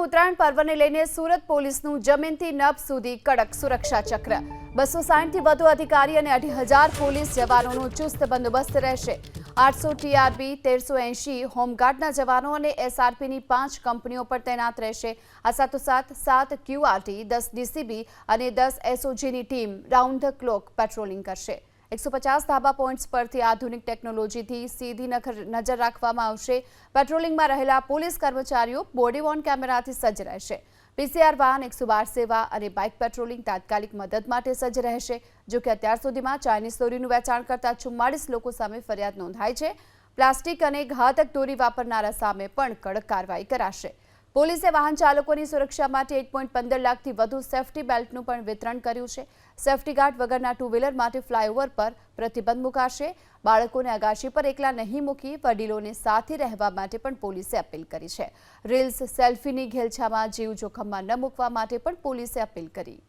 ઉત્તરાયણ પર્વને લઈને સુરત પોલીસનું જમીનથી નભ સુધી કડક સુરક્ષા ચક્ર 260 થી વધુ અધિકારી અને 2,500 પોલીસ જવાનોનો ચુસ્ત બંદોબસ્ત રહેશે। 800 ટીઆરબી 1380 હોમગાર્ડના જવાનો અને એસઆરપીની 5 કંપનીઓ પર તૈનાત રહેશે। આ સાથોસાથ 7 ક્યુઆરટી 10 ડીસીબી અને 10 એસઓજીની team round the clock patrolling કરશે। 150 ધાબા પોઈન્ટ્સ પરથી આધુનિક ટેકનોલોજીથી સીધી નજર રાખવામાં આવશે। પેટ્રોલિંગમાં રહેલા પોલીસ કર્મચારીઓ બોડી વોર્ન કેમેરાથી સજ્જ રહેશે। પીસીઆર વાહન 112 સેવા અને બાઇક પેટ્રોલિંગ તાત્કાલિક મદદ માટે સજ્જ રહેશે। જો કે અત્યાર સુધીમાં ચાઇનીઝ દોરીનું વેચાણ કરતા 44 લોકો સામે ફરિયાદ નોંધાઈ છે। પ્લાસ્ટિક અને ઘાતક દોરી વાપરનારા સામે પણ કડક કાર્યવાહી કરાશે। પોલીસે વાહન ચાલકોની સુરક્ષા માટે 1.15 લાખથી વધુ સેફટી બેલ્ટનું પણ વિતરણ કર્યું છે। સેફટી ગાર્ડ વગરના ટુ વ્હીલર માટે ફ્લાયઓવર પર પ્રતિબંધ મુકાશે। બાળકોને અગાશી પર એકલા નહીં મૂકી વડીલોને સાથે રહેવા માટે પણ પોલીસે અપીલ કરી છે। રીલ્સ સેલ્ફીની ઘેલછામાં જીવ જોખમમાં ન મૂકવા માટે પણ પોલીસે અપીલ કરી।